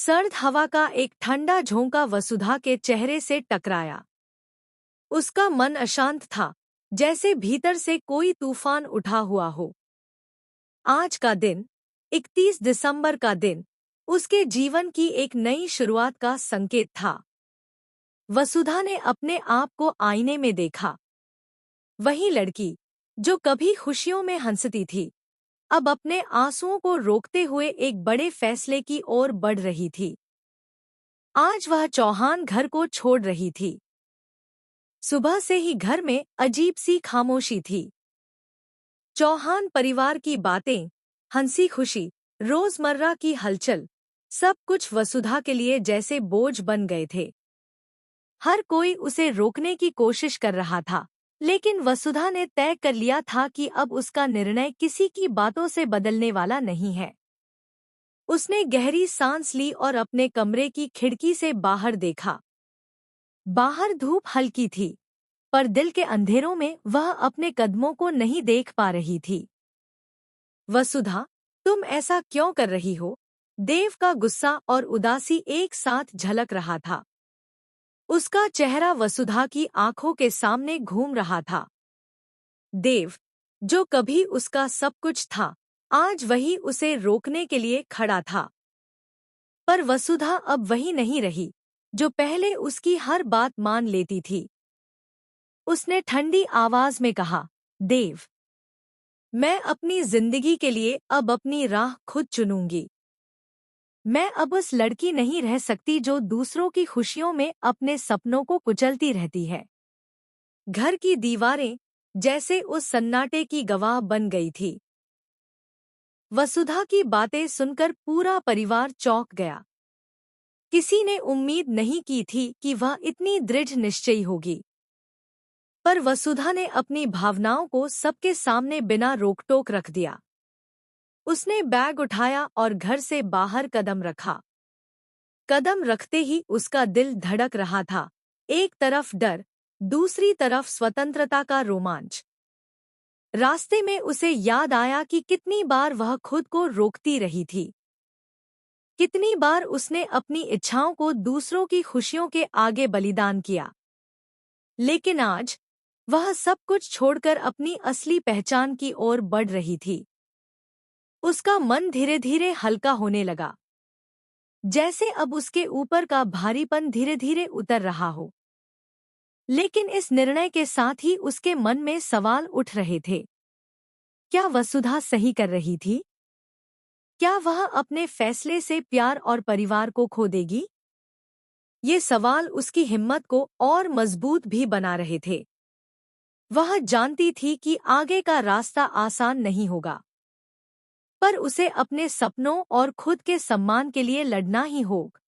सर्द हवा का एक ठंडा झोंका वसुधा के चेहरे से टकराया। उसका मन अशांत था, जैसे भीतर से कोई तूफान उठा हुआ हो। आज का दिन, 31 दिसंबर का दिन, उसके जीवन की एक नई शुरुआत का संकेत था। वसुधा ने अपने आप को आईने में देखा। वही लड़की, जो कभी खुशियों में हंसती थी, अब अपने आंसुओं को रोकते हुए एक बड़े फैसले की ओर बढ़ रही थी। आज वह चौहान घर को छोड़ रही थी। सुबह से ही घर में अजीब सी खामोशी थी। चौहान परिवार की बातें, हंसी खुशी, रोजमर्रा की हलचल, सब कुछ वसुधा के लिए जैसे बोझ बन गए थे। हर कोई उसे रोकने की कोशिश कर रहा था, लेकिन वसुधा ने तय कर लिया था कि अब उसका निर्णय किसी की बातों से बदलने वाला नहीं है। उसने गहरी सांस ली और अपने कमरे की खिड़की से बाहर देखा। बाहर धूप हल्की थी, पर दिल के अंधेरों में वह अपने कदमों को नहीं देख पा रही थी। वसुधा, तुम ऐसा क्यों कर रही हो? देव का गुस्सा और उदासी एक साथ झलक रहा था। उसका चेहरा वसुधा की आंखों के सामने घूम रहा था। देव, जो कभी उसका सब कुछ था, आज वही उसे रोकने के लिए खड़ा था। पर वसुधा अब वही नहीं रही, जो पहले उसकी हर बात मान लेती थी। उसने ठंडी आवाज में कहा, देव, मैं अपनी जिंदगी के लिए अब अपनी राह खुद चुनूंगी। मैं अब उस लड़की नहीं रह सकती जो दूसरों की खुशियों में अपने सपनों को कुचलती रहती है। घर की दीवारें जैसे उस सन्नाटे की गवाह बन गई थी। वसुधा की बातें सुनकर पूरा परिवार चौंक गया। किसी ने उम्मीद नहीं की थी कि वह इतनी दृढ़ निश्चयी होगी। पर वसुधा ने अपनी भावनाओं को सबके सामने बिना रोकटोक रख दिया। उसने बैग उठाया और घर से बाहर कदम रखा। कदम रखते ही उसका दिल धड़क रहा था, एक तरफ डर, दूसरी तरफ स्वतंत्रता का रोमांच। रास्ते में उसे याद आया कि कितनी बार वह खुद को रोकती रही थी। कितनी बार उसने अपनी इच्छाओं को दूसरों की खुशियों के आगे बलिदान किया। लेकिन आज वह सब कुछ छोड़कर अपनी असली पहचान की ओर बढ़ रही थी। उसका मन धीरे धीरे हल्का होने लगा, जैसे अब उसके ऊपर का भारीपन धीरे धीरे उतर रहा हो। लेकिन इस निर्णय के साथ ही उसके मन में सवाल उठ रहे थे। क्या वसुधा सही कर रही थी? क्या वह अपने फैसले से प्यार और परिवार को खो देगी? ये सवाल उसकी हिम्मत को और मजबूत भी बना रहे थे। वह जानती थी कि आगे का रास्ता आसान नहीं होगा, पर उसे अपने सपनों और खुद के सम्मान के लिए लड़ना ही होगा।